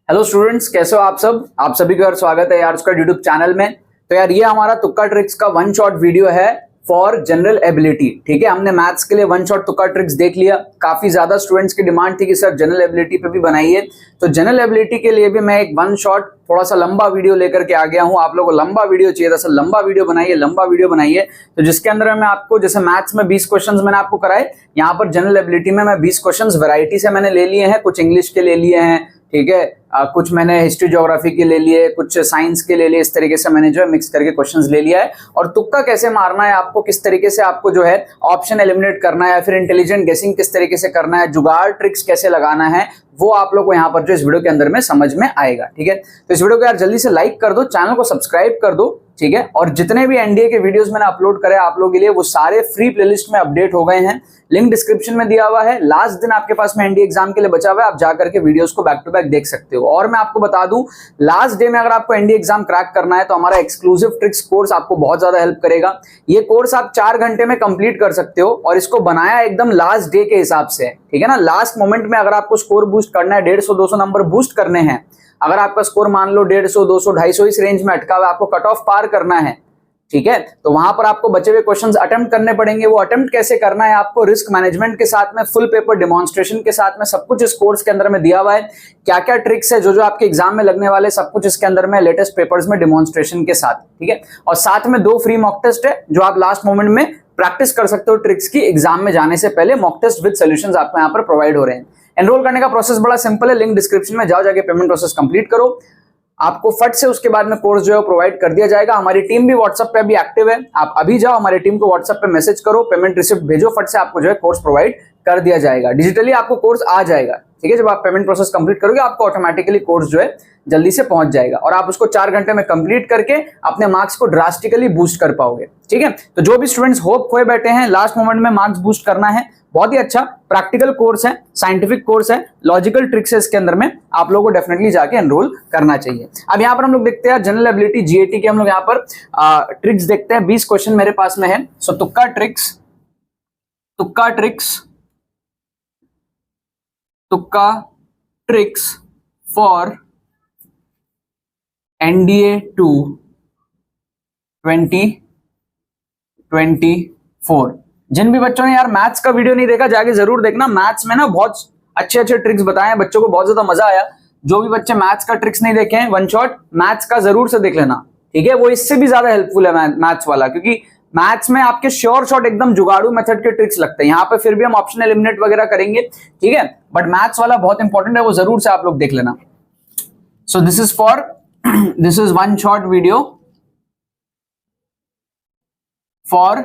Hello students, कैसे हो आप सब। आप सभी का स्वागत है यार उसका यूट्यूब चैनल में। तो यार ये हमारा तुक्का ट्रिक्स का वन शॉट वीडियो है फॉर जनरल एबिलिटी। ठीक है, हमने मैथ्स के लिए वन शॉट तुक्का ट्रिक्स देख लिया। काफी ज्यादा स्टूडेंट्स की डिमांड थी कि सर जनरल एबिलिटी पे भी बनाइए, तो जनरल एबिलिटी के लिए भी मैं एक वन शॉट थोड़ा सा लंबा वीडियो लेकर के आ गया हूं। आप लोगों को लंबा वीडियो चाहिए था, सर लंबा वीडियो बनाइए, लंबा वीडियो बनाइए। तो जिसके अंदर मैं आपको, जैसे मैथ्स में 20 क्वेश्चंस मैंने आपको कराए, यहाँ पर जनरल एबिलिटी में मैं 20 क्वेश्चंस वैरायटी से मैंने ले लिए हैं। कुछ इंग्लिश के ले लिए हैं, ठीक है, कुछ मैंने हिस्ट्री ज्योग्राफी के ले लिए, कुछ साइंस के ले लिए। इस तरीके से मैंने जो है मिक्स करके क्वेश्चंस ले लिया है। और तुक्का कैसे मारना है आपको, किस तरीके से आपको जो है ऑप्शन एलिमिनेट करना है, फिर इंटेलिजेंट गेसिंग किस तरीके से करना है, जुगाड़ ट्रिक्स कैसे लगाना है, वो आप लोग को यहाँ पर जो इस वीडियो के अंदर में समझ में आएगा। ठीक है, तो इस वीडियो को यार जल्दी से लाइक कर दो, चैनल को सब्सक्राइब कर दो। ठीक है, और जितने भी एनडीए के वीडियोस मैंने अपलोड करे आप लोगों के लिए, वो सारे फ्री प्लेलिस्ट में अपडेट हो गए हैं। लिंक डिस्क्रिप्शन में दिया हुआ है। लास्ट दिन आपके पास में एनडीए एग्जाम के लिए बचा हुआ है, आप जाकर के वीडियोस को बैक टू बैक देख सकते हो। और मैं आपको बता दूं, लास्ट डे में अगर आपको एनडीए एग्जाम क्रैक करना है तो हमारा एक्सक्लूसिव ट्रिक्स कोर्स आपको बहुत ज्यादा हेल्प करेगा। ये कोर्स आप 4 घंटे में कंप्लीट कर सकते हो, और इसको बनाया एकदम लास्ट डे के हिसाब से, ठीक है ना। लास्ट मोमेंट में अगर आपको स्कोर बूस्ट करना है, 150-200 नंबर बूस्ट करने हैं, अगर आपका स्कोर मान लो 150, 200, 250 इस रेंज में अटका हुआ है, आपको कट ऑफ पार करना है, ठीक है, तो वहां पर आपको बचे हुए क्वेश्चंस अटेम्प्ट करने पड़ेंगे। वो अटेम्प्ट कैसे करना है आपको, रिस्क मैनेजमेंट के साथ में, फुल पेपर डेमोन्स्ट्रेशन के साथ में, सब कुछ इस कोर्स के अंदर में दिया हुआ है। क्या क्या ट्रिक्स है जो जो आपके एग्जाम में लगने वाले, सब कुछ इसके अंदर में लेटेस्ट पेपर्स में डेमोन्स्ट्रेशन के साथ, ठीक है। और साथ में 2 फ्री मॉक टेस्ट है जो आप लास्ट मोमेंट में प्रैक्टिस कर सकते हो ट्रिक्स की। एग्जाम में जाने से पहले मॉक टेस्ट विद सॉल्यूशंस आपको यहाँ पर प्रोवाइड हो रहे हैं। एनरोल करने का प्रोसेस बड़ा सिंपल है, लिंक डिस्क्रिप्शन में जाओ, जाके पेमेंट प्रोसेस कंप्लीट करो, आपको फट से उसके बाद में कोर्स जो है प्रोवाइड कर दिया जाएगा। हमारी टीम भी व्हाट्सएप पे अभी एक्टिव है, आप अभी जाओ हमारी टीम को व्हाट्सएप पे मैसेज करो, पेमेंट रिसिप्ट भेजो, फट से आपको जो है कोर्स प्रोवाइड कर दिया जाएगा। डिजिटली आपको कोर्स आ जाएगा, ठीक है। जब आप पेमेंट प्रोसेस कंप्लीट करोगे आपको ऑटोमेटिकली कोर्स जो है जल्दी से पहुंच जाएगा, और आप उसको 4 घंटे में कंप्लीट करके अपने मार्क्स को ड्रास्टिकली बूस्ट कर पाओगे, ठीक है। तो जो भी स्टूडेंट्स होप खोए बैठे हैं, लास्ट मोमेंट में मार्क्स बूस्ट करना है, बहुत ही अच्छा प्रैक्टिकल कोर्स है, साइंटिफिक कोर्स है, लॉजिकल ट्रिक्स है इसके अंदर में, आप लोगों को डेफिनेटली जाके एनरोल करना चाहिए। अब यहाँ पर हम लोग देखते हैं जनरल एबिलिटी जीएटी के, हम लोग यहाँ पर ट्रिक्स देखते हैं। 20 क्वेश्चन मेरे पास में है। सो तुक्का ट्रिक्स फॉर एनडीए 2 2024। जिन भी बच्चों ने यार मैथ्स का वीडियो नहीं देखा, जाके जरूर देखना। मैथ्स में ना बहुत अच्छे अच्छे ट्रिक्स बताए हैं, बच्चों को बहुत ज्यादा मजा आया। जो भी बच्चे मैथ्स का ट्रिक्स नहीं देखे हैं, वन शॉट मैथ्स का जरूर से देख लेना, ठीक है। वो इससे भी ज्यादा हेल्पफुल है मैथ्स वाला, क्योंकि मैथ्स में आपके श्योर शॉट एकदम जुगाड़ू मेथड के ट्रिक्स लगते हैं। यहाँ पे फिर भी हम ऑप्शन एलिमिनेट वगैरह करेंगे, ठीक है, बट मैथ्स वाला बहुत इंपॉर्टेंट है, वो जरूर से आप लोग देख लेना। So this is one shot video for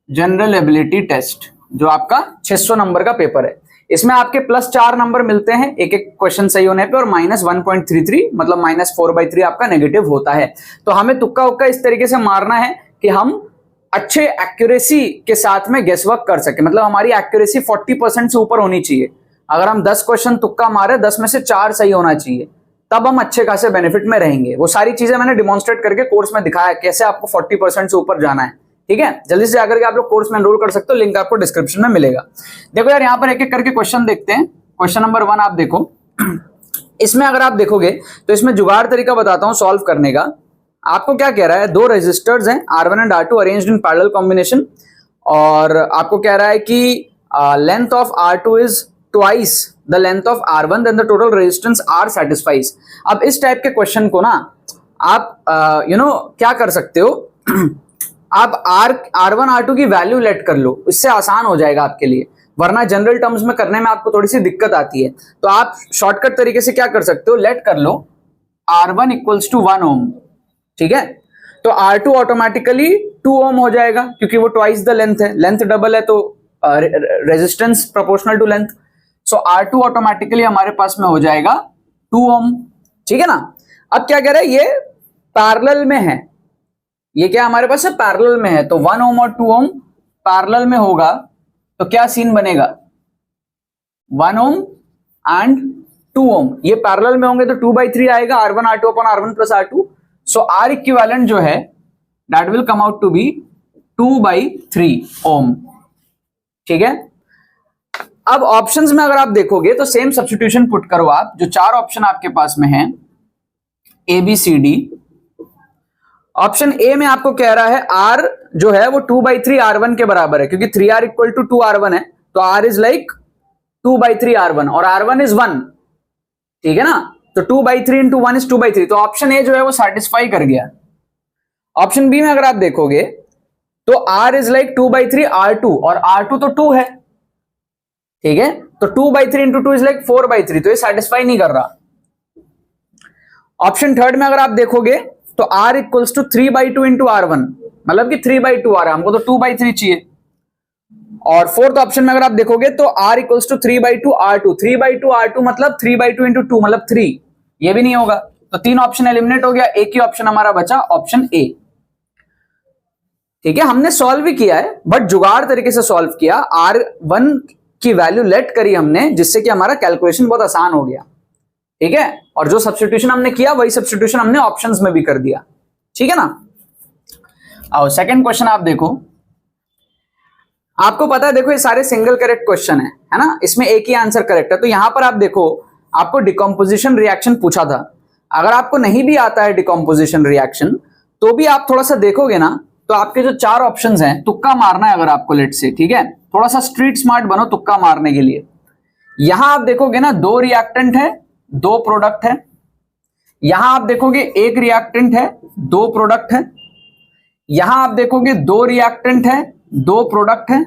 general ability test, जो आपका 600 नंबर का पेपर है। इसमें आपके +4 नंबर मिलते हैं एक एक क्वेश्चन सही होने पे, और -1.33 मतलब -4/3 आपका नेगेटिव होता है। तो हमें तुक्का उक्का इस तरीके से मारना है कि हम अच्छे एक्यूरेसी के साथ में गेस वर्क कर सके, मतलब हमारी एक्यूरेसी 40% से ऊपर होनी चाहिए। अगर हम 10 क्वेश्चन तुक्का मारे, 10 में से 4 सही होना चाहिए, तब हम अच्छे खासे बेनिफिट में रहेंगे। वो सारी चीजें मैंने डिमॉन्स्ट्रेट करके कोर्स में दिखाया कैसे आपको 40% से ऊपर जाना है, ठीक है। जल्दी से जाकर के आप लोग कोर्स में एनरोल कर सकते हो, लिंक आपको डिस्क्रिप्शन में मिलेगा। देखो यार, यहाँ पर एक एक करके क्वेश्चन देखते हैं। क्वेश्चन नंबर 1 आप देखो। इसमें अगर आप देखोगे तो इसमें जुगाड़ तरीका बताता हूं सॉल्व करने का। आपको क्या कह रहा है, 2 रेजिस्टर्स हैं R1 and R2 arranged in parallel combination, और आपको कह रहा है कि length of R2 is twice the length of R1, then the total resistance R satisfies. अब इस टाइप के क्वेश्चन को ना आप क्या कर सकते हो, आप R1 R2 की वैल्यू लेट कर लो, इससे आसान हो जाएगा आपके लिए, वरना जनरल टर्म्स में करने में आपको थोड़ी सी दिक्कत आती है। तो आप शॉर्टकट तरीके से क्या कर सकते हो, लेट कर लो R1 इक्वल्स टू 1 ओम, ठीक है। तो R2 ऑटोमेटिकली 2 ओम हो जाएगा, क्योंकि वो ट्वाइस द लेंथ है, लेंथ डबल है तो resistance proportional to length. So R2 automatically हमारे पास में हो जाएगा 2 ओम, ठीक है ना। अब क्या कह रहा है, ये पैरेलल में है, ये क्या हमारे पास है, पैरेलल में है, तो 1 ओम और 2 ओम पैरेलल में होगा, तो क्या सीन बनेगा, 1 ओम एंड 2 ओम ये पैरेलल में होंगे तो 2/3 आएगा, R1 R2 upon R1 plus R2। So R equivalent जो है that will come out to be 2/3 ohm, ठीक है। अब ऑप्शंस में अगर आप देखोगे तो सेम सब्स्टिट्यूशन पुट करो आप, जो चार ऑप्शन आपके पास में है A B C D. Option A में आपको कह रहा है आर जो है वो 2/3 R1 के बराबर है, क्योंकि 3R इक्वल टू 2R1 है, तो R इज लाइक 2/3 R1 और R1 इज 1, ठीक है ना। तो 2/3 इंटू 1 इज 2/3, तो ऑप्शन ए जो है वो सेटिस्फाई कर गया। ऑप्शन बी में अगर आप देखोगे तो R इज लाइक 2/3 R2 और R2 तो 2 है, ठीक है, तो 2/3 इंटू 2 इज लाइक 4/3, तो ये सेटिस्फाई नहीं कर रहा। ऑप्शन थर्ड में अगर आप देखोगे तो R equals to 3/2 into R1, मतलब कि 3/2 आ रहा है, हमको तो 2/3 चाहिए। और फोर्थ ऑप्शन में अगर आप देखोगे तो R equals to 3/2 R2, 3/2 R2 मतलब 3/2 इंटू 2 मतलब 3, ये भी नहीं होगा, तो तीन ऑप्शन एलिमिनेट हो गया, एक ही ऑप्शन हमारा बचा ऑप्शन ए। ठीक है, हमने सॉल्व भी किया है बट जुगाड़ तरीके से सॉल्व किया, R1 की वैल्यू लेट करी हमने, जिससे कि हमारा कैलकुलेशन बहुत आसान हो गया, ठीक है। और जो सब्स्टिट्यूशन हमने किया वही सब्स्टिट्यूशन हमने ऑप्शंस में भी कर दिया, ठीक है ना। आओ सेकंड क्वेश्चन आप देखो, आपको पता है देखो ये सारे सिंगल करेक्ट क्वेश्चन है ना, इसमें एक ही आंसर करेक्ट है। तो यहां पर आप देखो आपको डिकम्पोजिशन रिएक्शन पूछा था, अगर आपको नहीं भी आता है डिकम्पोजिशन रिएक्शन तो भी आप थोड़ा सा देखोगे ना, तो आपके जो चार ऑप्शंस हैं तुक्का मारना है अगर आपको, लेट से, ठीक है, थोड़ा सा स्ट्रीट स्मार्ट बनो तुक्का मारने के लिए। यहां आप देखोगे ना दो रिएक्टेंट है दो प्रोडक्ट है, यहां आप देखोगे एक रिएक्टेंट है दो प्रोडक्ट है, यहां आप देखोगे दो रिएक्टेंट है दो प्रोडक्ट है,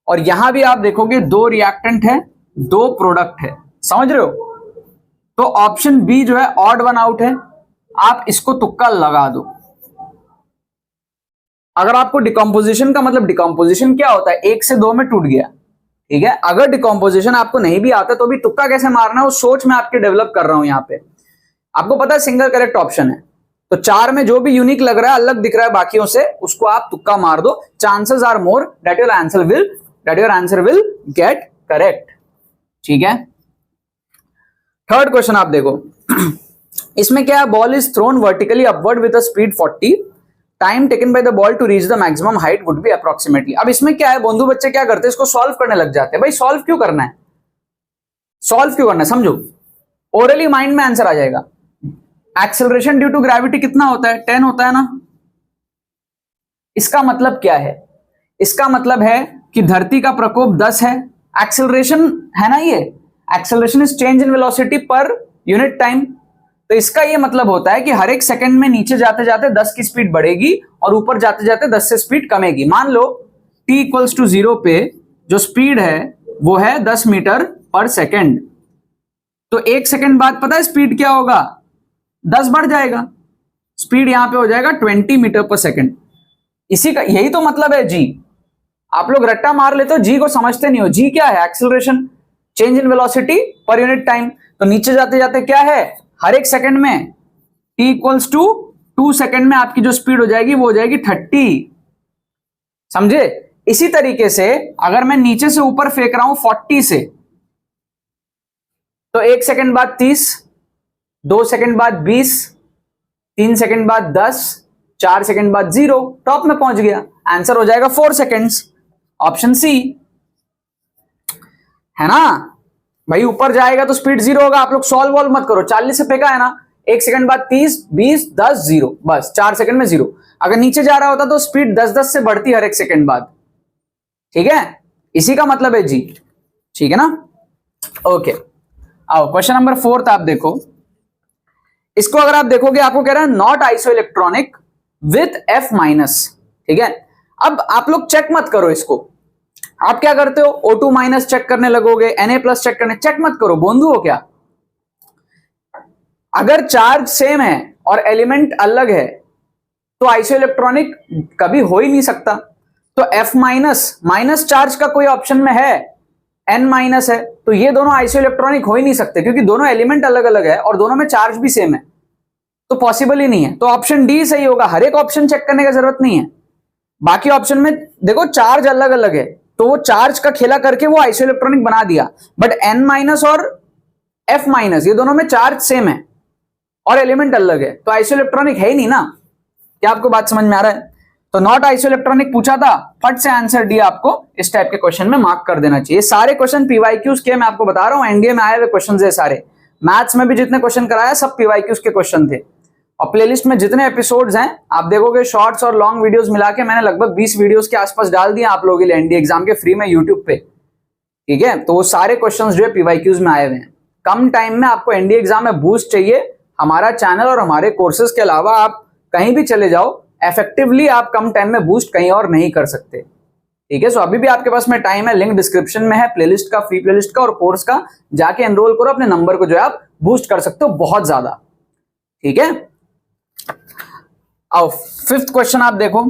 और यहां भी आप देखोगे दो रिएक्टेंट है दो प्रोडक्ट है, समझ रहे हो। तो ऑप्शन बी जो है ऑड वन आउट है, आप इसको तुक्का लगा दो। अगर आपको डिकम्पोजिशन का मतलब, डिकम्पोजिशन क्या होता है, एक से दो में टूट गया, ठीक है। अगर डिकम्पोजिशन आपको नहीं भी आता तो भी तुक्का कैसे मारना है वो सोच मैं आपके डेवलप कर रहा हूं। यहां पे आपको पता है सिंगल करेक्ट ऑप्शन है, तो चार में जो भी यूनिक लग रहा है अलग दिख रहा है बाकियों से, उसको आप तुक्का मार दो, chances are more that your answer will get correct, ठीक है। थर्ड क्वेश्चन आप देखो इसमें क्या है, ball is thrown vertically upward with a speed 40, time taken by the ball to reach the maximum height would be approximately. अब इसमें क्या है, बंधु बच्चे क्या करते हैं, इसको सॉल्व करने लग जाते हैं। भाई सॉल्व क्यों करना है, सॉल्व क्यों करना है, समझो, ओरली माइंड में आंसर आ जाएगा। एक्सेलरेशन ड्यू टू ग्रेविटी कितना होता है, 10 होता है ना। इसका मतलब क्या है, इसका मतलब है कि धरती का प्रकोप 10 है, एक्सेलरेशन है ना, ये acceleration is change in velocity per unit time. तो इसका ये मतलब होता है कि हर एक सेकंड में नीचे जाते जाते 10 की स्पीड बढ़ेगी और ऊपर जाते जाते 10 से स्पीड कमेगी। मान लो t इक्वल्स टू 0 पे जो स्पीड है वो है 10 मीटर पर सेकंड, तो एक सेकंड बाद पता है स्पीड क्या होगा, 10 बढ़ जाएगा, स्पीड यहां पे हो जाएगा 20 मीटर पर सेकंड। इसी का यही तो मतलब है जी। आप लोग रट्टा मार लेते हो, जी को समझते नहीं हो। जी क्या है, acceleration change in velocity per unit time. तो नीचे जाते जाते क्या है, हर एक सेकंड में t इक्वल्स टू 2 सेकंड में आपकी जो स्पीड हो जाएगी वो हो जाएगी 30, समझे। इसी तरीके से अगर मैं नीचे से ऊपर फेंक रहा हूं 40 से, तो 1 सेकंड बाद 30, 2 सेकंड बाद 20, 3 सेकंड बाद 10, 4 सेकंड बाद 0, टॉप में पहुंच गया, आंसर हो जाएगा 4 सेकंड्स, ऑप्शन सी, है ना। भाई ऊपर जाएगा तो स्पीड 0 होगा, आप लोग सॉल्व वॉल्व मत करो, 40 से फेंका है ना, 1 सेकंड बाद 30, 20, 10, 0, बस 4 सेकंड में 0। अगर नीचे जा रहा होता तो स्पीड 10-10 से बढ़ती हर एक सेकंड बाद, ठीक है, इसी का मतलब है जी, ठीक है ना। ओके, आओ क्वेश्चन नंबर 4 आप देखो, इसको अगर आप देखोगे आपको कह रहा है not iso electronic with F minus, ठीक है। अब आप लोग चेक मत करो इसको, आप क्या करते हो, O2 माइनस चेक करने लगोगे, Na प्लस चेक करने, चेक मत करो, बोंदू हो क्या। अगर चार्ज सेम है और एलिमेंट अलग है तो आइसो इलेक्ट्रॉनिक कभी हो ही नहीं सकता। तो F माइनस, माइनस चार्ज का कोई ऑप्शन में है, N माइनस है, तो ये दोनों आइसो इलेक्ट्रॉनिक हो ही नहीं सकते क्योंकि दोनों एलिमेंट अलग अलग है और दोनों में चार्ज भी सेम है, तो पॉसिबल ही नहीं है। तो ऑप्शन डी सही होगा, हर एक ऑप्शन चेक करने की जरूरत नहीं है। बाकी ऑप्शन में देखो चार्ज अलग अलग है, तो वो चार्ज का खेला करके वो आइसो इलेक्ट्रॉनिक बना दिया, बट N माइनस और F माइनस ये दोनों में चार्ज सेम है और एलिमेंट अलग है, तो आइसो इलेक्ट्रॉनिक है ही नहीं ना। क्या आपको बात समझ में आ रहा है। तो नॉट आइसोइलेक्ट्रॉनिक पूछा था, फट से आंसर डी आपको इस टाइप के क्वेश्चन में मार्क कर देना चाहिए। सारे क्वेश्चन पीवाईक्यूज के, मैं आपको बता रहा हूं, एनडीए में आए हुए क्वेश्चन है सारे। मैथ्स में भी जितने क्वेश्चन कराया सब पीवाईक्यूज के क्वेश्चन थे। और प्लेलिस्ट में जितने एपिसोड्स हैं आप देखोगे, शॉर्ट्स और लॉन्ग वीडियोस मिला के मैंने लगभग 20 वीडियोस के आसपास डाल दिए आप लोगों के लिए एनडीए एग्जाम के फ्री में यूट्यूब पे, ठीक है। तो वो सारे क्वेश्चंस जो है पीवाईक्यूज में आए हुए हैं। कम टाइम में आपको एनडीए एग्जाम में बूस्ट चाहिए, हमारा चैनल और हमारे कोर्सेज के अलावा आप कहीं भी चले जाओ, इफेक्टिवली आप कम टाइम में बूस्ट कहीं और नहीं कर सकते, ठीक है। सो अभी भी आपके पास में टाइम है, लिंक डिस्क्रिप्शन में है, प्लेलिस्ट का, फ्री प्लेलिस्ट का और कोर्स का, जाके एनरोल करो, अपने नंबर को जो है आप बूस्ट कर सकते हो बहुत ज्यादा, ठीक है। आओ फिफ्थ क्वेश्चन आप देखो,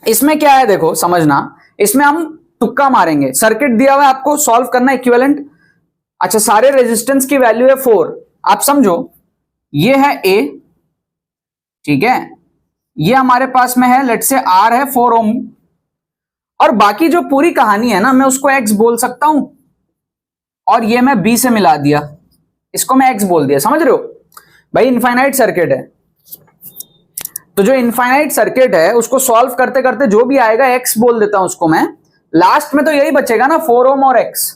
इसमें क्या है देखो समझना, इसमें हम तुक्का मारेंगे। सर्किट दिया हुआ है आपको, सॉल्व करना इक्विवेलेंट। अच्छा, सारे रेजिस्टेंस की वैल्यू है 4, आप समझो ये है ए, ठीक है, ये हमारे पास में है लेट से आर है 4 ओम, और बाकी जो पूरी कहानी है ना मैं उसको एक्स बोल सकता हूं, और ये मैं बी से मिला दिया, इसको मैं एक्स बोल दिया, समझ रहे हो भाई। इनफाइनाइट सर्किट है, तो जो इनफाइनाइट सर्किट है उसको सॉल्व करते करते जो भी आएगा एक्स बोल देता हूं उसको मैं, लास्ट में तो यही बचेगा ना 4 ओम और एक्स,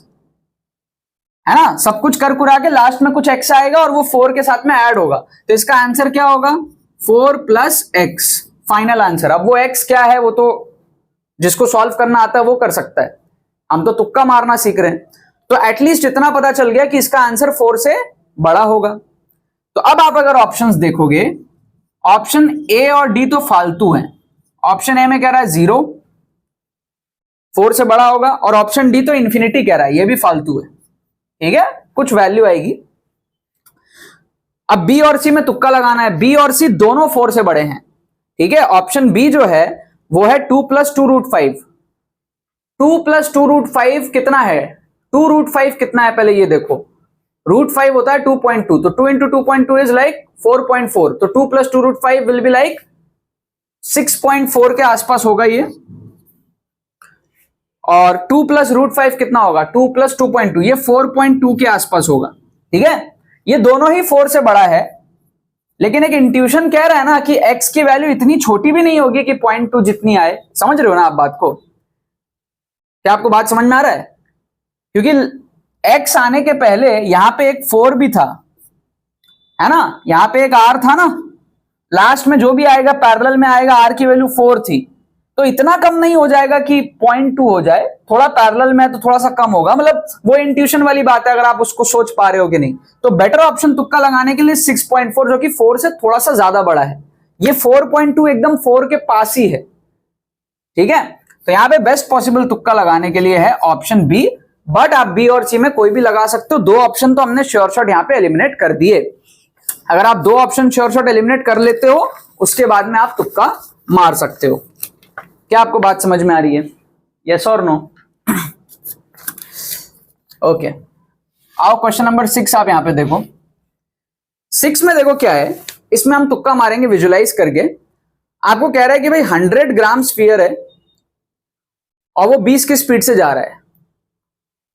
है ना। सब कुछ कर कुरा के लास्ट में कुछ एक्स आएगा और वो 4 के साथ में ऐड होगा, तो इसका आंसर क्या होगा 4 प्लस एक्स, फाइनल आंसर। अब वो एक्स क्या है वो तो जिसको सॉल्व करना आता है वो कर सकता है, हम तो तुक्का मारना सीख रहे हैं। तो एटलीस्ट इतना पता चल गया कि इसका आंसर 4 से बड़ा होगा। तो अब आप अगर ऑप्शंस देखोगे, ऑप्शन ए और डी तो फालतू हैं। ऑप्शन ए में कह रहा है 0 4 से बड़ा होगा, और ऑप्शन डी तो इंफिनिटी कह रहा है, ये भी फालतू है, ठीक है, कुछ वैल्यू आएगी। अब बी और सी में तुक्का लगाना है, बी और सी दोनों 4 से बड़े हैं, ठीक है। ऑप्शन बी जो है वो है 2 + 2√5। 2 + 2√5 कितना है, 2√5 कितना है पहले ये देखो, √5 होता है 2.2, तो 2 × 2.2 इज लाइक 4.4, तो 2 + 2√5 विल बी लाइक 6.4 के आसपास होगा ये। और 2 + √5 कितना होगा, 2 + 2.2, ये 4.2 के आसपास होगा, ठीक है। ये दोनों ही 4 से बड़ा है, लेकिन एक इंट्यूशन कह रहा है ना कि x की वैल्यू इतनी छोटी भी नहीं होगी कि 0.2 जितनी आए, समझ रहे हो ना आप बात को, क्या आपको बात समझ में आ रहा है। क्योंकि x आने के पहले यहां पे एक 4 भी था, है ना, यहां पे एक r था ना, लास्ट में जो भी आएगा पैरेलल में आएगा, r की वैल्यू 4 थी, तो इतना कम नहीं हो जाएगा कि 0.2 हो जाए, थोड़ा पैरेलल में तो थोड़ा सा कम होगा, मतलब वो इंट्यूशन वाली बात है, अगर आप उसको सोच पा रहे हो कि नहीं। तो बेटर ऑप्शन तुक्का लगाने के लिए 6.4, जो कि 4 से थोड़ा सा ज्यादा बड़ा है, ये 4.2 एकदम 4 के पास ही है, ठीक है। तो यहां पे बेस्ट पॉसिबल तुक्का लगाने के लिए है ऑप्शन बी, बट आप बी और सी में कोई भी लगा सकते हो। 2 ऑप्शन तो हमने श्योर शॉट यहां पे एलिमिनेट कर दिए। अगर आप 2 ऑप्शन श्योर शॉट एलिमिनेट कर लेते हो, उसके बाद में आप तुक्का मार सकते हो। क्या आपको बात समझ में आ रही है, यस और नो? ओके, आओ क्वेश्चन नंबर 6 आप यहां पे देखो। 6 में देखो क्या है, इसमें हम तुक्का मारेंगे विजुलाइज करके। आपको कह रहा है कि भाई 100 ग्राम स्फीयर है और वो 20 की स्पीड से जा रहा है,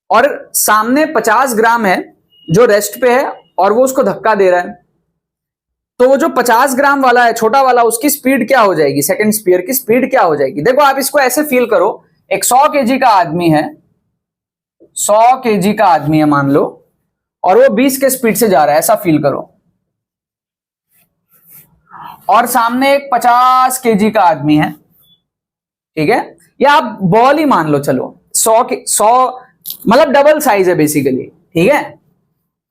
और सामने 50 ग्राम है जो रेस्ट पे है और वो उसको धक्का दे रहा है। तो वो जो 50 ग्राम वाला है, छोटा वाला, उसकी स्पीड क्या हो जाएगी, सेकंड स्फीयर की स्पीड क्या हो जाएगी। देखो आप इसको ऐसे फील करो, एक 100 केजी का आदमी है, 100 केजी का आदमी है मान लो, और वो 20 के स्पीड से जा रहा है, ऐसा फील करो। और सामने एक 50 केजी का आदमी है, ठीक है, या आप बॉल ही मान लो, चलो 100 मतलब डबल साइज है बेसिकली, ठीक है।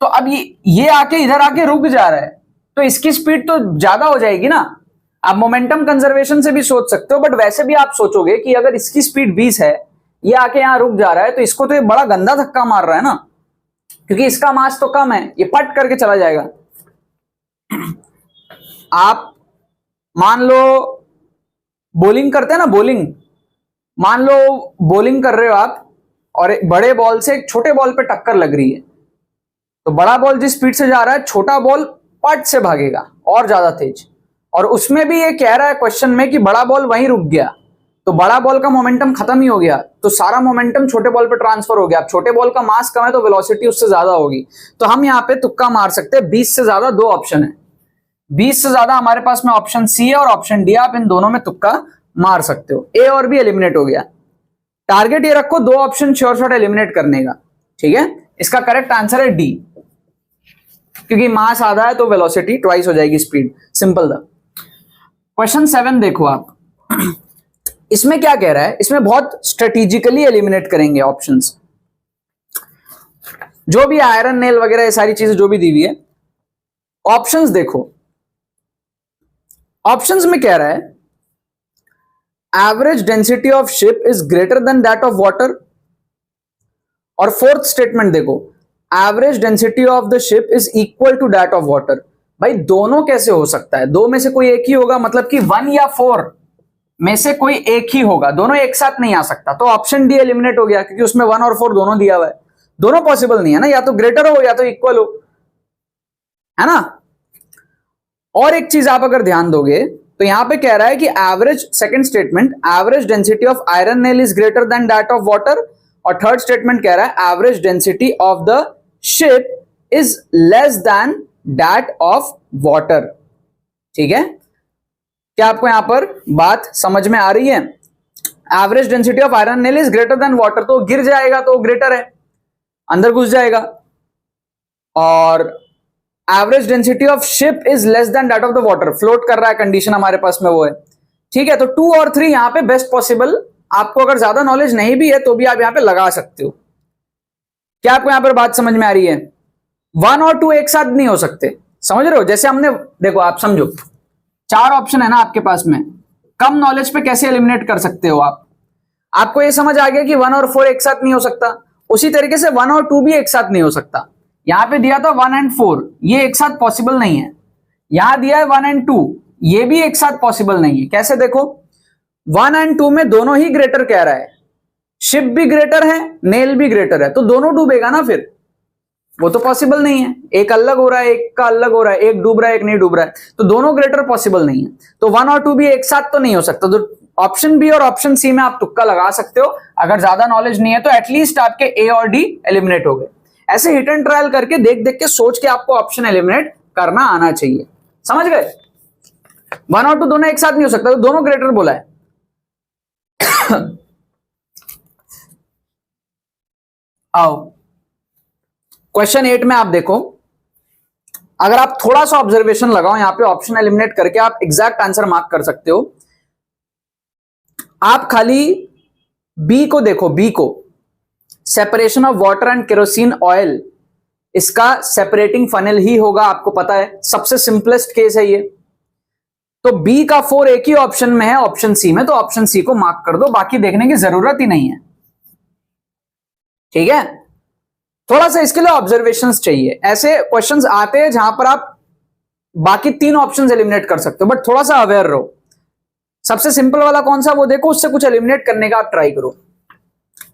तो अब ये आके इधर आके रुक जा रहा है, तो इसकी स्पीड तो ज्यादा हो जाएगी ना। आप मोमेंटम कंजर्वेशन से भी सोच सकते हो, बट वैसे भी आप सोचोगे कि अगर इसकी स्पीड 20 है, ये आके यहां रुक जा रहा है, तो इसको तो ये बड़ा गंदा धक्का मार रहा है ना, क्योंकि इसका मास तो कम है, ये पट करके चला जाएगा। आप मान लो बॉलिंग करते हैं ना, बॉलिंग, मान लो बॉलिंग कर रहे हो आप, और एक बड़े बॉल से एक छोटे बॉल पे टक्कर लग रही है, तो बड़ा बॉल जिस स्पीड से जा रहा है, छोटा बॉल पट से भागेगा और ज्यादा तेज। और उसमें भी ये कह रहा है क्वेश्चन में कि बड़ा बॉल वहीं रुक गया, तो बड़ा बॉल का मोमेंटम खत्म ही हो गया, तो सारा मोमेंटम छोटे बॉल पे ट्रांसफर हो गया। अब छोटे बॉल का मास कम है तो वेलोसिटी उससे ज्यादा होगी, तो हम यहाँ पे तुक्का मार सकते हैं, 20 से ज्यादा 2 ऑप्शन है, 20 से ज्यादा हमारे पास में ऑप्शन सी है और ऑप्शन डी, आप इन दोनों में तुक्का मार सकते हो। ए और बी एलिमिनेट हो गया। टारगेट ये रखो 2 ऑप्शन श्योर शॉट एलिमिनेट करने का, ठीक है। इसका करेक्ट आंसर है डी, क्योंकि मास आधा है तो वेलोसिटी ट्वाइस हो जाएगी स्पीड, सिंपल था। क्वेश्चन 7 देखो आप। इसमें क्या कह रहा है, इसमें बहुत स्ट्रेटेजिकली एलिमिनेट करेंगे ऑप्शंस, जो भी आयरन नेल वगैरह ये सारी चीजें जो भी दी हुई है। ऑप्शंस देखो, ऑप्शंस में कह रहा है average density of ship is greater than that of water, और फोर्थ स्टेटमेंट देखो average density of the ship is equal to that of water. भाई दोनों कैसे हो सकता है, दो में से कोई एक ही होगा, मतलब कि 1 या 4 में से कोई एक ही होगा, दोनों एक साथ नहीं आ सकता। तो ऑप्शन डी एलिमिनेट हो गया, क्योंकि उसमें 1 और 4 दोनों दिया हुआ है, दोनों पॉसिबल नहीं है ना, या तो ग्रेटर हो या तो इक्वल हो, है ना। और एक चीज आप अगर ध्यान दोगे तो यहां पे कह रहा है कि average, second statement average density of iron nail is greater than that of water, और थर्ड स्टेटमेंट कह रहा है average density of the ship is less than that of water, ठीक है। क्या आपको यहां पर बात समझ में आ रही है? Average density of iron nail is greater then water, तो गिर जाएगा तो ग्रेटर है, अंदर घुस जाएगा। और average density of ship is less than that of the water, float कर रहा है, कंडीशन हमारे पास में वो है, ठीक है। तो 2 और 3 यहां पे बेस्ट पॉसिबल, आपको अगर ज्यादा नॉलेज नहीं भी है तो भी आप यहां पे लगा सकते हो। क्या आपको यहां पर बात समझ में आ रही है? 1 और 2 एक साथ नहीं हो सकते, समझ रहे हो? जैसे हमने देखो, आप समझो 4 ऑप्शन है ना आपके पास में, कम नॉलेज पे कैसे एलिमिनेट कर सकते हो आप। आपको ये समझ आ गया कि 1 और 4 एक साथ नहीं हो सकता, उसी तरीके से 1 और 2 भी एक साथ नहीं हो सकता। यहां पे दिया था 1 एंड 4, ये एक साथ पॉसिबल नहीं है। यहां दिया है 1 एंड 2, ये भी एक साथ पॉसिबल नहीं है। कैसे देखो, 1 एंड 2 में दोनों ही ग्रेटर कह रहा है, शिप भी ग्रेटर है, नेल भी ग्रेटर है, तो दोनों डूबेगा ना, फिर वो तो पॉसिबल नहीं है। एक अलग हो रहा है, एक का अलग हो रहा है, एक डूब रहा है, एक नहीं डूब रहा है, तो दोनों ग्रेटर पॉसिबल नहीं है। तो 1 और 2 भी एक साथ तो नहीं हो सकता। तो ऑप्शन बी और ऑप्शन सी में आप तुक्का लगा सकते हो। अगर ज्यादा नॉलेज नहीं है तो एटलीस्ट आपके ए और डी एलिमिनेट हो गए। ऐसे हिट एंड ट्रायल करके देख देख के सोच के आपको ऑप्शन एलिमिनेट करना आना चाहिए, समझ गए? 1 और 2 दोनों एक साथ नहीं हो सकता, तो दोनों ग्रेटर बोला है। आओ क्वेश्चन 8 में आप देखो, अगर आप थोड़ा सा ऑब्जर्वेशन लगाओ, यहां पे ऑप्शन एलिमिनेट करके आप एग्जैक्ट आंसर मार्क कर सकते हो। आप खाली बी को देखो, बी को separation of water and kerosene oil, इसका सेपरेटिंग फनल ही होगा, आपको पता है, सबसे सिंपलेस्ट केस है ये। तो बी का 4 एक ही ऑप्शन में है, ऑप्शन सी में, तो ऑप्शन सी को मार्क कर दो, बाकी देखने की जरूरत ही नहीं है, ठीक है। थोड़ा सा इसके लिए ऑब्जर्वेशंस चाहिए। ऐसे क्वेश्चंस आते हैं जहां पर आप बाकी 3 ऑप्शंस एलिमिनेट कर सकते हो, बट थोड़ा सा अवेयर रहो। सबसे सिंपल वाला कौन सा वो देखो, उससे कुछ एलिमिनेट करने का आप ट्राई करो,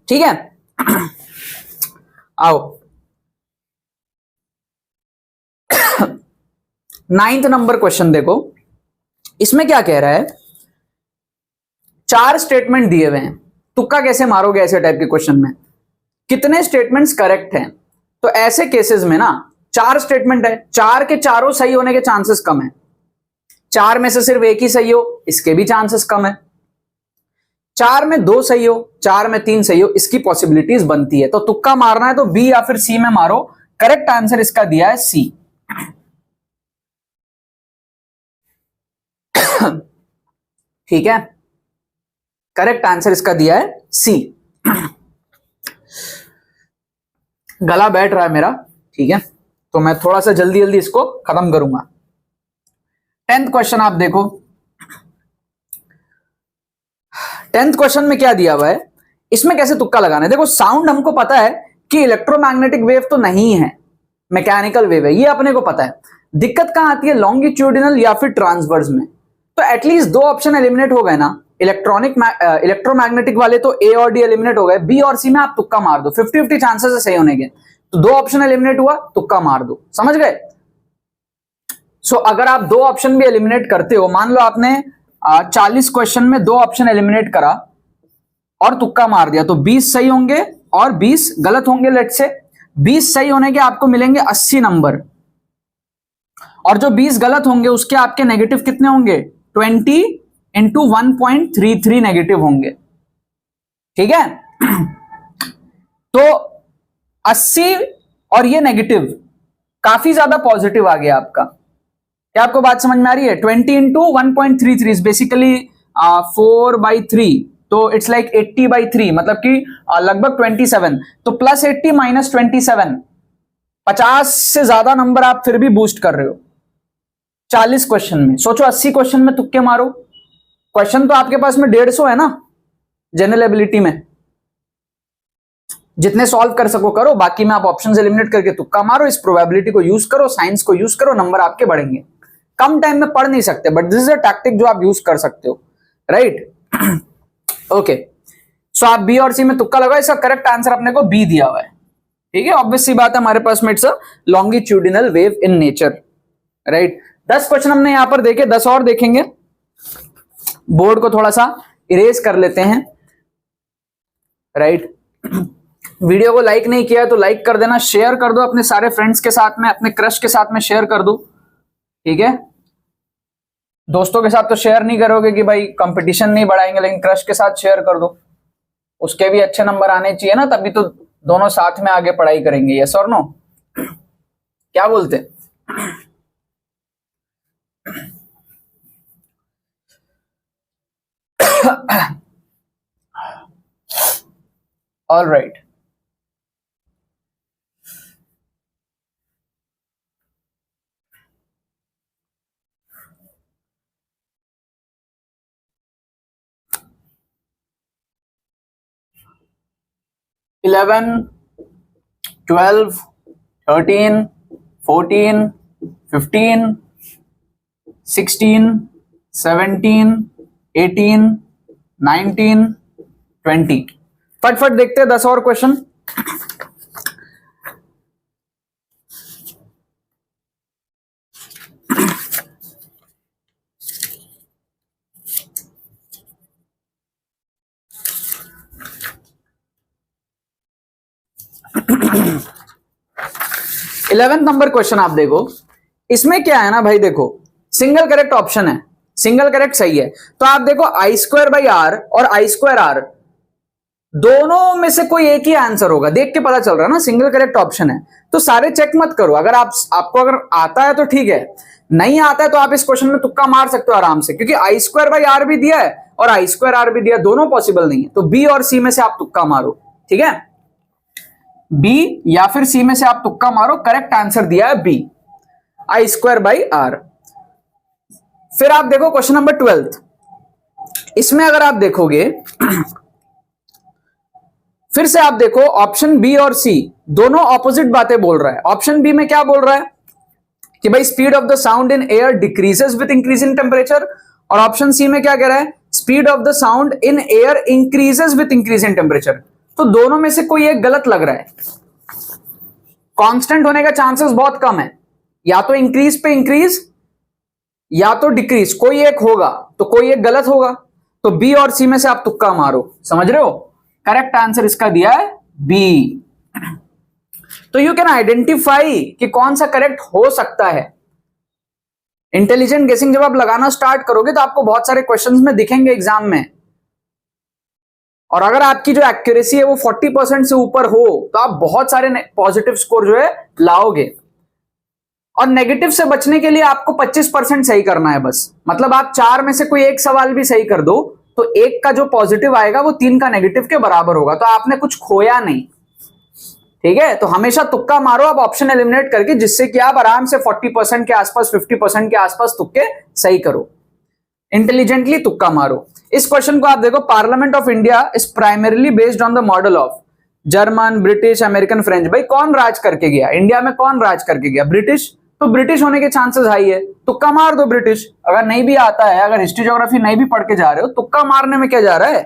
ठीक है। आओ 9th नंबर क्वेश्चन देखो, इसमें क्या कह रहा है, 4 स्टेटमेंट दिए हुए हैं, तुक्का कैसे मारोगे ऐसे टाइप के क्वेश्चन में, कितने स्टेटमेंट्स करेक्ट हैं। तो ऐसे केसेस में ना 4 स्टेटमेंट है, 4 के चारों सही होने के चांसेस कम है, 4 में से सिर्फ एक ही सही हो, इसके भी चांसेस कम है, 4 में 2 सही हो, 4 में 3 सही हो, इसकी पॉसिबिलिटीज बनती है। तो तुक्का मारना है तो बी या फिर सी में मारो। करेक्ट आंसर इसका दिया है सी। ठीक है, करेक्ट आंसर इसका दिया है सी। गला बैठ रहा है मेरा, ठीक है, तो मैं थोड़ा सा जल्दी जल्दी इसको खत्म करूंगा। 10th क्वेश्चन आप देखो, 10th क्वेश्चन में क्या दिया हुआ है, इसमें कैसे तुक्का लगाना है। देखो साउंड हमको पता है कि इलेक्ट्रोमैग्नेटिक वेव तो नहीं है, मैकेनिकल वेव है, ये अपने को पता है। दिक्कत कहां आती है, लॉन्गिट्यूडिनल या फिर ट्रांसवर्स में। तो एटलीस्ट 2 ऑप्शन एलिमिनेट हो गए ना, इलेक्ट्रोमैग्नेटिक वाले तो ए और डी एलिमिनेट हो गए, बी और सी में आप तुक्का मार दो, 50-50 चांसेस है सही होने के। तो 2 ऑप्शन एलिमिनेट हुआ, तुक्का मार दो, समझ गए। सो अगर आप 2 ऑप्शन भी एलिमिनेट करते हो, मान लो आपने 40 क्वेश्चन में 2 ऑप्शन एलिमिनेट करा और तुक्का मार दिया, तो 20 सही होंगे और 20 गलत होंगे। लेट से 20 सही होने के आपको मिलेंगे 80 नंबर, और जो 20 गलत होंगे उसके आपके नेगेटिव कितने होंगे, 20 इंटू 1.33 नेगेटिव होंगे, ठीक है। तो 80 और ये नेगेटिव, काफी ज्यादा पॉजिटिव आ गया आपका। क्या आपको बात समझ में आ रही है? 20 इंटू 1.33 इज बेसिकली 4/3, तो इट्स लाइक 80/3, मतलब कि लगभग 27। तो +80 - 27, 50 से ज्यादा नंबर आप फिर भी बूस्ट कर रहे हो 40 क्वेश्चन में। सोचो 80 क्वेश्चन में तुक्के मारो, क्वेश्चन तो आपके पास में 150 है ना जनरल एबिलिटी में, जितने सॉल्व कर सको करो, बाकी में आप ऑप्शंस एलिमिनेट करके तुक्का मारो, इस प्रोबेबिलिटी को यूज करो, साइंस को यूज करो, नंबर आपके बढ़ेंगे। कम टाइम में पढ़ नहीं सकते, but this is a tactic जो आप यूज कर सकते हो, राइट। ओके, सो आप बी और सी में तुक्का लगाओ, इसका करेक्ट आंसर अपने को बी दिया हुआ है, ठीक है। ऑब्वियस सी बात है, हमारे पास में it's a longitudinal wave in nature, right. 10 question हमने यहां पर देखे, 10 और देखेंगे। बोर्ड को थोड़ा सा इरेज कर लेते हैं, राइट। वीडियो को लाइक नहीं किया तो लाइक कर देना, शेयर कर दो अपने सारे फ्रेंड्स के साथ में, अपने क्रश के साथ में शेयर कर दो, ठीक है। दोस्तों के साथ तो शेयर नहीं करोगे कि भाई कंपटीशन नहीं बढ़ाएंगे, लेकिन क्रश के साथ शेयर कर दो, उसके भी अच्छे नंबर आने चाहिए ना, तभी तो दोनों साथ में आगे पढ़ाई करेंगे। यस और नो, क्या बोलते? All right, eleven, 12, 13, 14, 15, 16, 17, 18, 19, 20। फटफट देखते हैं 10 और क्वेश्चन। इलेवेंथ नंबर क्वेश्चन आप देखो, इसमें क्या है ना भाई, देखो सिंगल करेक्ट ऑप्शन है, सिंगल करेक्ट सही है, तो आप देखो I²/R और I²R दोनों में से कोई एक ही आंसर होगा, देख के पता चल रहा है ना, सिंगल करेक्ट ऑप्शन है। तो सारे चेक मत करो, अगर आपको अगर आता है तो ठीक है, नहीं आता है तो आप इस क्वेश्चन में तुक्का मार सकते हो आराम से, क्योंकि I²/R भी दिया है और I²R भी दिया, दोनों पॉसिबल नहीं है। तो बी और सी में से आप तुक्का मारो, ठीक है, बी या फिर सी में से आप तुक्का मारो। करेक्ट आंसर दिया है बी, I²/R। फिर आप देखो क्वेश्चन नंबर 12, इसमें अगर आप देखोगे फिर से आप देखो, ऑप्शन बी और सी दोनों ऑपोजिट बातें बोल रहा है। ऑप्शन बी में क्या बोल रहा है कि भाई speed of the sound in air decreases with increase in temperature, और ऑप्शन सी में क्या कह रहा है, speed of the sound in air increases with increase in temperature. तो दोनों में से कोई एक गलत लग रहा है, कांस्टेंट होने का चांसेस बहुत कम है, या तो इंक्रीज पे इंक्रीज या तो डिक्रीज, कोई एक होगा, तो कोई एक गलत होगा। तो बी और सी में से आप तुक्का मारो, समझ रहे हो। करेक्ट आंसर इसका दिया है बी। तो यू कैन आइडेंटिफाई कि कौन सा करेक्ट हो सकता है। इंटेलिजेंट गेसिंग जब आप लगाना स्टार्ट करोगे तो आपको बहुत सारे क्वेश्चंस में दिखेंगे एग्जाम में, और अगर आपकी जो एक्यूरेसी है वो 40% से ऊपर हो तो आप बहुत सारे पॉजिटिव स्कोर जो है लाओगे। और नेगेटिव से बचने के लिए आपको 25% सही करना है बस, मतलब आप 4 में से कोई एक सवाल भी सही कर दो तो एक का जो पॉजिटिव आएगा वो 3 का नेगेटिव के बराबर होगा, तो आपने कुछ खोया नहीं, ठीक है। तो हमेशा तुक्का मारो आप ऑप्शन एलिमिनेट करके, जिससे कि आप आराम से 40% के आसपास, 50% के आसपास तुक्के सही करो। इंटेलिजेंटली तुक्का मारो। इस क्वेश्चन को आप देखो, parliament of India is primarily based on the model of German, British, American, French. भाई कौन राज करके गया इंडिया में, कौन राज करके गया, ब्रिटिश। तो ब्रिटिश होने के चांसेस हाई है, तुक्का मार दो ब्रिटिश। अगर नहीं भी आता है, अगर हिस्ट्री ज्योग्राफी नहीं भी पढ़ के जा रहे हो, तुक्का मारने में क्या जा रहा है,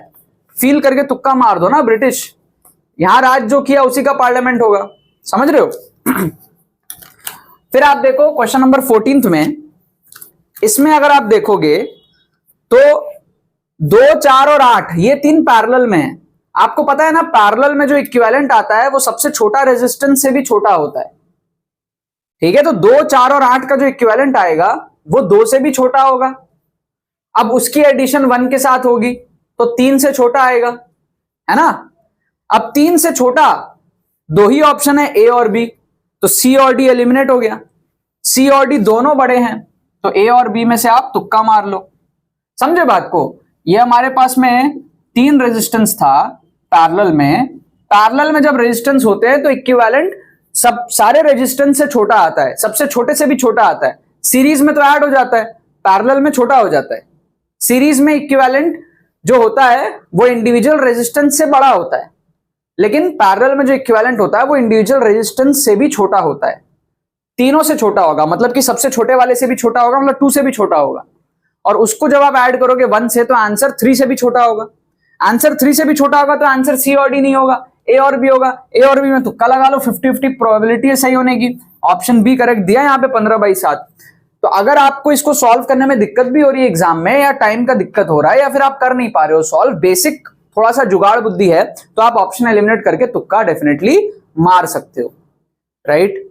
फील करके तुक्का मार दो ना, ब्रिटिश। यहां राज जो किया उसी का पार्लियामेंट होगा, समझ रहे हो। फिर आप देखो क्वेश्चन नंबर 14 में, इसमें अगर आप देखोगे तो 2, 4 और 8 ये 3 पैरेलल में है। आपको पता है ना, पैरेलल में जो इक्विवेलेंट आता है वो सबसे छोटा रेजिस्टेंस से भी छोटा होता है। ठीक है, तो 2, 4 और 8 का जो इक्विवेलेंट आएगा वो 2 से भी छोटा होगा। अब उसकी एडिशन 1 के साथ होगी तो 3 से छोटा आएगा, है ना। अब 3 से छोटा 2 ही ऑप्शन है, ए और बी, तो सी और डी एलिमिनेट हो गया। सी और डी दोनों बड़े हैं तो ए और बी में से आप तुक्का मार लो। समझे बात को। ये हमारे पास में 3 रेजिस्टेंस था पैरेलल में। पैरेलल में जब रेजिस्टेंस होते हैं तो इक्विवेलेंट सब सारे रेजिस्टेंस से छोटा आता है, सबसे छोटे से भी छोटा आता है। सीरीज में तो ऐड हो जाता है, पैरेलल में छोटा हो जाता है। सीरीज में इक्विवेलेंट जो होता है वो इंडिविजुअल रेजिस्टेंस से बड़ा होता है, लेकिन पैरेलल में जो इक्विवेलेंट होता है वो इंडिविजुअल रेजिस्टेंस से भी छोटा होता है। तीनों से छोटा होगा, मतलब कि सबसे छोटे वाले से भी छोटा होगा, मतलब 2 से भी छोटा होगा। और उसको जब आप ऐड करोगे 1 से तो आंसर 3 से भी छोटा होगा। आंसर 3 से भी छोटा होगा तो आंसर सी और डी नहीं होगा, ए और बी होगा। ए और बी में तुक्का लगा लो, 50-50 प्रोबेबिलिटी है सही होने की। ऑप्शन बी करेक्ट दिया यहाँ पे 15/7। तो अगर आपको इसको सॉल्व करने में दिक्कत भी हो रही है एग्जाम में, या टाइम का दिक्कत हो रहा है, या फिर आप कर नहीं पा रहे हो सॉल्व, बेसिक थोड़ा सा जुगाड़ बुद्धि है, तो आप ऑप्शन एलिमिनेट करके तुक्का डेफिनेटली मार सकते हो, राइट।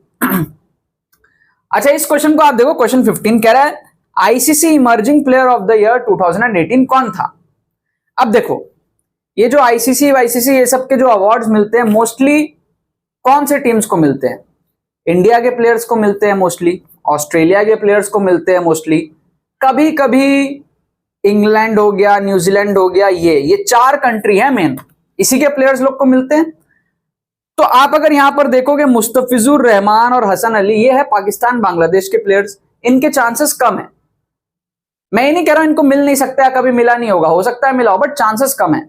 अच्छा, इस क्वेश्चन को आप देखो, क्वेश्चन 15 कह रहा है ICC emerging player of the year 2018 कौन था। अब देखो, ये जो आईसीसी वाईसीसी ये सब के जो अवार्ड्स मिलते हैं मोस्टली कौन से टीम्स को मिलते हैं? इंडिया के प्लेयर्स को मिलते हैं मोस्टली, ऑस्ट्रेलिया के प्लेयर्स को मिलते हैं मोस्टली, कभी कभी इंग्लैंड हो गया, न्यूजीलैंड हो गया, ये 4 कंट्री है मेन, इसी के प्लेयर्स लोग को मिलते हैं। तो आप अगर यहां पर देखोगे मुस्तफिजुर रहमान और हसन अली, ये है पाकिस्तान बांग्लादेश के प्लेयर्स, इनके चांसेस कम है। मैं ये नहीं कह रहा हूं इनको मिल नहीं सकता है, कभी मिला नहीं होगा, हो सकता है मिला हो, बट चांसेस कम है।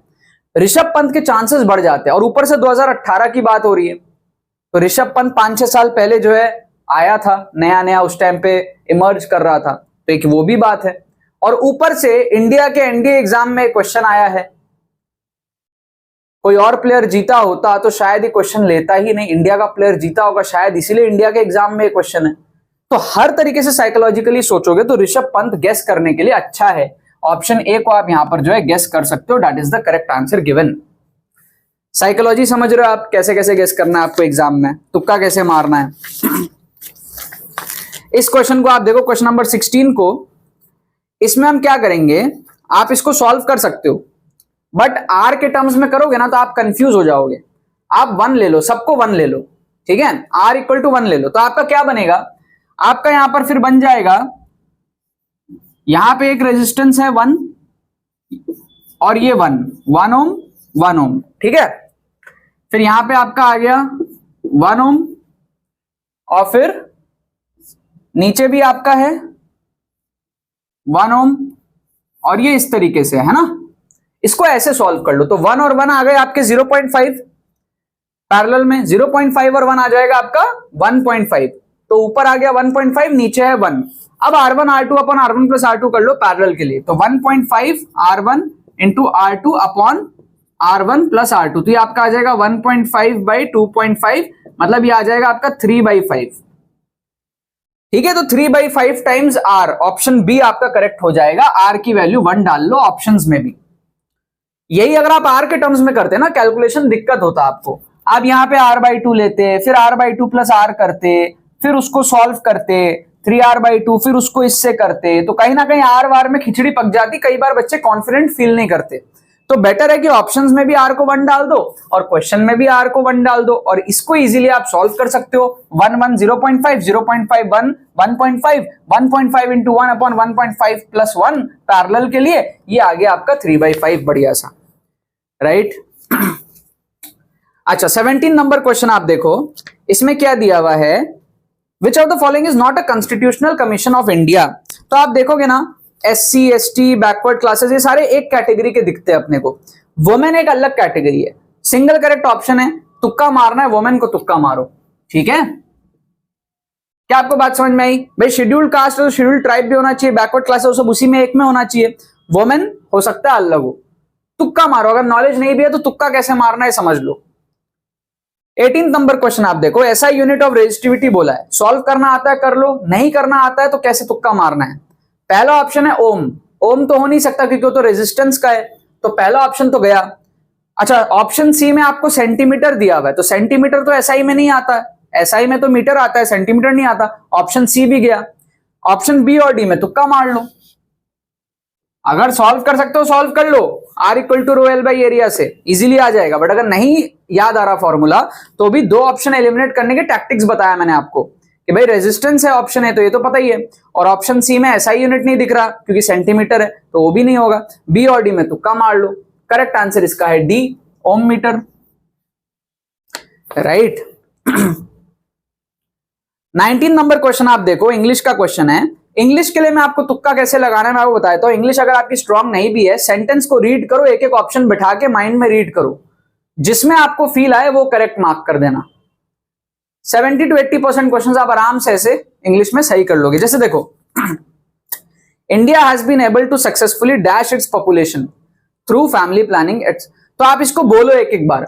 ऋषभ पंत के चांसेस बढ़ जाते हैं, और ऊपर से 2018 की बात हो रही है, तो ऋषभ पंत 5-6 साल पहले जो है आया था नया नया, उस टाइम पे इमर्ज कर रहा था, तो एक वो भी बात है। और ऊपर से इंडिया के एनडीए एग्जाम में क्वेश्चन आया है, कोई और प्लेयर जीता होता तो शायद ये क्वेश्चन लेता ही नहीं, इंडिया का प्लेयर जीता होगा शायद, इसीलिए इंडिया के एग्जाम में क्वेश्चन है। तो हर तरीके से साइकोलॉजिकली सोचोगे तो ऋषभ पंत गेस करने के लिए अच्छा है। ऑप्शन ए को आप यहां पर जो है गेस कर सकते हो, that is the correct answer given. Psychology समझ रहे हो आप, कैसे कैसे गेस करना है आपको एग्जाम में, तुक्का कैसे मारना है। इस क्वेश्चन को आप देखो, क्वेश्चन नंबर 16 को, इसमें हम क्या करेंगे, आप इसको सॉल्व कर सकते हो, बट आर के टर्म्स में करोगे ना तो आप कंफ्यूज हो जाओगे। आप 1 ले लो, सबको 1 ले लो, ठीक है, आर इक्वल टू 1 ले लो, तो आपका क्या बनेगा, आपका यहां पर फिर बन जाएगा, यहां पे एक रेजिस्टेंस है 1 और ये 1 ओम 1 ओम, ठीक है। फिर यहां पे आपका आ गया 1 ओम, और फिर नीचे भी आपका है 1 ओम, और ये इस तरीके से है ना। इसको ऐसे सॉल्व कर लो, तो 1 और 1 आ गए आपके 0.5, पैरेलल में 0.5 और 1 आ जाएगा आपका 1.5, तो ऊपर आ गया 1.5, नीचे है 1। अब R1 R2 upon R1 plus R2 कर लो पैरेलल के लिए, तो 1.5 R1 into R2 upon R1 plus R2, तो ये आपका आ जाएगा 1.5/2.5, मतलब ये आ जाएगा आपका 3/5, ठीक है। तो 3/5 टाइम्स R, ऑप्शन बी आपका करेक्ट हो जाएगा। R की वैल्यू 1 डाल लो ऑप्शंस में भी। यही अगर आप R के टर्म्स में करते ना कैलकुलेशन, दिक्कत होता आपको। आप यहाँ पे R/2 लेते, फिर R/2 प्लस R करते, फिर उसको सॉल्व करते 3R/2, फिर उसको इससे करते, तो कहीं ना कहीं R वार में खिचड़ी पक जाती, कई बार बच्चे कॉन्फिडेंट फील नहीं करते। तो बेटर है कि ऑप्शंस में भी R को 1 डाल दो और क्वेश्चन में भी R को 1 डाल दो, और इसको इजीली आप सॉल्व कर सकते हो। 1 1 0.5 0.5 1 1.5 1.5 इंटू 1 अपॉन 1.5 प्लस 1 पैरेलल के लिए, ये आ गया आपका 3/5, बढ़िया सा, राइट। अच्छा, 17 नंबर क्वेश्चन आप देखो, इसमें क्या दिया हुआ है, which of the following is not a constitutional commission of India. तो आप देखोगे ना, SC ST बैकवर्ड क्लासेस ये सारे एक कैटेगरी के दिखते हैं अपने को, वुमेन एक अलग कैटेगरी है। सिंगल करेक्ट ऑप्शन है, तुक्का मारना है, वुमेन को तुक्का मारो, ठीक है। क्या आपको बात समझ में आई भाई? शेड्यूल्ड कास्ट और शेड्यूल्ड ट्राइब भी होना चाहिए, बैकवर्ड क्लासेस सब उसी में एक में होना चाहिए, वुमेन हो सकता है अलग हो, तुक्का मारो। अगर नॉलेज नहीं भी है तो तुक्का कैसे मारना है समझ लो। 18 नंबर क्वेश्चन आप देखो, ऐसा यूनिट ऑफ रेजिस्टिविटी बोला है, सॉल्व करना आता है कर लो, नहीं करना आता है तो कैसे तुक्का मारना है। पहला ऑप्शन है ओम, ओम तो हो नहीं सकता क्योंकि वो तो रेजिस्टेंस का है, तो पहला ऑप्शन तो गया। अच्छा, ऑप्शन सी में आपको सेंटीमीटर दिया हुआ है, तो सेंटीमीटर तो एसआई में नहीं आता है, एसआई में तो मीटर आता है, सेंटीमीटर नहीं आता। ऑप्शन सी भी गया। ऑप्शन बी और डी में तुक्का मार लो, अगर सॉल्व कर सकते हो सॉल्व कर लो, R equal to rho L by area से इजीली आ जाएगा। बट अगर नहीं याद आ रहा फॉर्मूला तो भी दो ऑप्शन एलिमिनेट करने के टैक्टिक्स बताया मैंने आपको कि भाई रेजिस्टेंस है ऑप्शन है तो ये तो पता ही है, और ऑप्शन सी में एसआई यूनिट नहीं दिख रहा क्योंकि सेंटीमीटर है तो वो भी नहीं होगा। बी और डी में तुक्का मार लो। करेक्ट आंसर इसका है डी, ओम मीटर। राइट। 19 नंबर क्वेश्चन आप देखो, इंग्लिश का क्वेश्चन है। इंग्लिश के लिए मैं आपको तुक्का कैसे लगाना है मैं आपको बताया। तो इंग्लिश अगर आपकी स्ट्रांग नहीं भी है, सेंटेंस को रीड करो, एक एक ऑप्शन बिठा के माइंड में रीड करो, जिसमें आपको फील आए वो करेक्ट मार्क कर देना। 70 to 80% क्वेश्चन आप आराम से ऐसे इंग्लिश में सही कर लोगे। जैसे देखो, India has been able to successfully dash its population through family planning. तो आप इसको बोलो एक एक बार।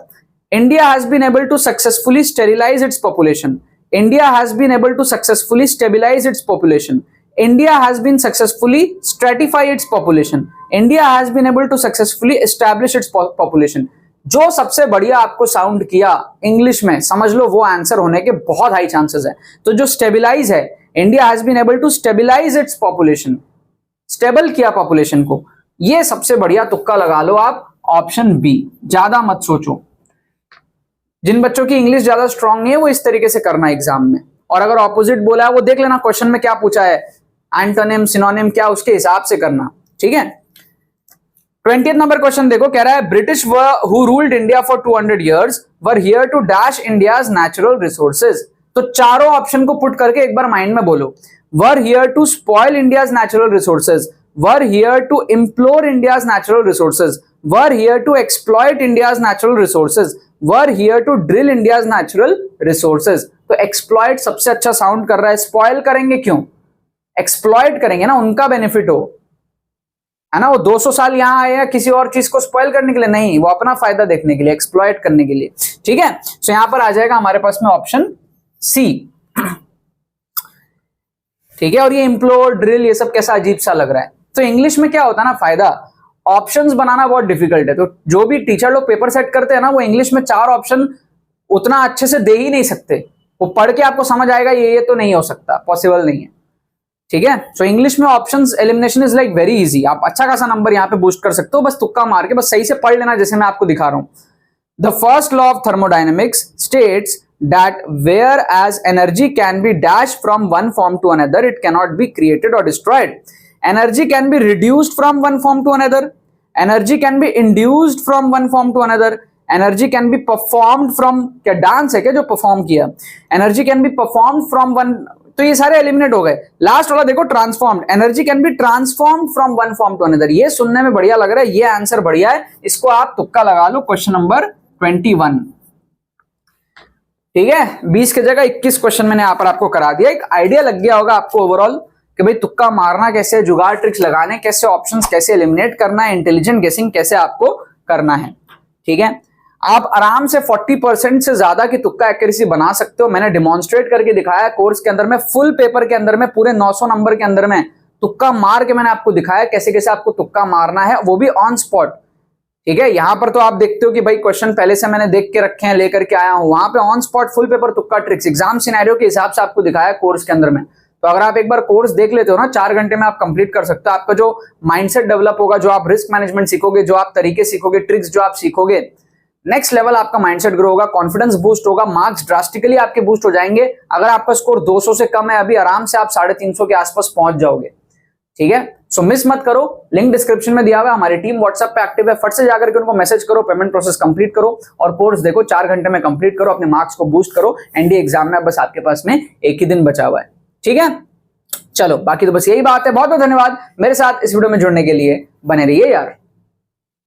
India has been able to successfully sterilize its population. India has been able to successfully stabilize its population. India has been successfully stratify its population. India has been able to successfully establish its population. जो सबसे बढ़िया आपको sound किया English में समझ लो वो answer होने के बहुत हाई चांसेस है। तो जो स्टेबिलाइज है, India has been able to stabilise its population, stable किया पॉपुलेशन को, ये सबसे बढ़िया तुक्का लगा लो आप ऑप्शन बी। ज्यादा मत सोचो। जिन बच्चों की इंग्लिश ज्यादा स्ट्रांग नहीं है वो इस तरीके से करना एग्जाम में, और अगर ऑपोजिट बोला है वो देख लेना क्वेश्चन में क्या पूछा है, एंटोनिम सिनोनिम क्या, उसके हिसाब से करना। ठीक है। 20th नंबर क्वेश्चन देखो, कह रहा है British who ruled India for 200 years were here to dash India's natural resources. तो चारों ऑप्शन को पुट करके एक बार माइंड में बोलो। Were here to spoil India's natural resources, were here to implore India's natural resources, were here to exploit India's natural resources, were here to drill India's natural resources. तो exploit सबसे अच्छा sound कर रहा है। Spoil करेंगे क्यों? Exploit करेंगे ना, उनका बेनिफिट हो, है ना। वो 200 साल यहां आए हैं किसी और चीज को स्पॉइल करने के लिए नहीं, वो अपना फायदा देखने के लिए, एक्सप्लॉइट करने के लिए। ठीक है। तो यहां पर आ जाएगा हमारे पास में ऑप्शन सी। ठीक है। और ये इम्प्लोर ड्रिल ये सब कैसा अजीब सा लग रहा है। तो इंग्लिश में क्या होता है ना फायदा, ऑप्शंस बनाना बहुत डिफिकल्ट है। तो जो भी टीचर लोग पेपर सेट करते हैं ना, वो इंग्लिश में 4 ऑप्शन उतना अच्छे से दे ही नहीं सकते। वो पढ़ के आपको समझ आएगा ये तो नहीं हो सकता, पॉसिबल नहीं है। ठीक है। सो इंग्लिश में options elimination is like very easy. आप अच्छा खासा नंबर यहाँ पे बूस्ट कर सकते हो, बस तुक्का मार के, बस सही से पढ़ लेना जैसे मैं आपको दिखा रहा हूं। The first law of thermodynamics states that whereas energy can be dash from one form to another, it cannot be created और destroyed. Energy can be reduced from one form to another, energy can be induced from one form to another, energy can be performed from, क्या dance है क्या जो perform किया, energy can be performed from one. तो ये सारे eliminate हो गए। लास्ट वाला देखो transformed, energy can be transformed from one form to another. ये सुनने में बढ़िया लग रहा है, ये आंसर बढ़िया है, इसको आप तुक्का लगा लो क्वेश्चन नंबर 21। ठीक है। 20 की जगह 21 क्वेश्चन मैंने यहां पर आपको करा दिया। एक आइडिया लग गया होगा आपको ओवरऑल कि भाई तुक्का मारना कैसे, जुगाड़ ट्रिक्स लगाने कैसे, ऑप्शंस कैसे एलिमिनेट करना है, इंटेलिजेंट गेसिंग कैसे आपको करना है। ठीक है। आप आराम से 40% से ज्यादा की तुक्का एक्यूरेसी बना सकते हो। मैंने डिमॉन्स्ट्रेट करके दिखाया कोर्स के अंदर में, फुल पेपर के अंदर में, पूरे 900 नंबर के अंदर में तुक्का मार के मैंने आपको दिखाया कैसे कैसे आपको तुक्का मारना है, वो भी ऑन स्पॉट। ठीक है। यहां पर तो आप देखते हो कि भाई क्वेश्चन पहले से मैंने देख के रखे हैं, लेकर के आया हूं। वहां पे ऑन स्पॉट फुल पेपर तुक्का ट्रिक्स एग्जाम सिनेरियो के हिसाब से आपको दिखाया कोर्स के अंदर में। तो अगर आप एक बार कोर्स देख लेते हो ना, 4 घंटे में आप कंप्लीट कर सकते हो। आपका जो माइंडसेट डेवलप होगा, जो आप रिस्क मैनेजमेंट सीखोगे, जो आप तरीके सीखोगे, ट्रिक्स जो आप सीखोगे, नेक्स्ट लेवल आपका माइंडसेट ग्रो होगा, कॉन्फिडेंस बूस्ट होगा, मार्क्स ड्रास्टिकली आपके बूस्ट हो जाएंगे। अगर आपका स्कोर 200 से कम है अभी, आराम से आप 350 के आसपास पहुंच जाओगे। ठीक है। सो मिस मत करो, लिंक डिस्क्रिप्शन में दिया हुआ है। हमारी टीम व्हाट्सएप पे एक्टिव है, फट से जाकर के उनको मैसेज करो, पेमेंट प्रोसेस कंप्लीट करो और कोर्स देखो, 4 घंटे में कंप्लीट करो, अपने मार्क्स को बूस्ट करो। एनडीए एग्जाम में बस आपके पास में एक ही दिन बचा हुआ है। ठीक है। चलो बाकी तो बस यही बात है। बहुत बहुत धन्यवाद मेरे साथ इस वीडियो में जुड़ने के लिए। बने रहिए यार।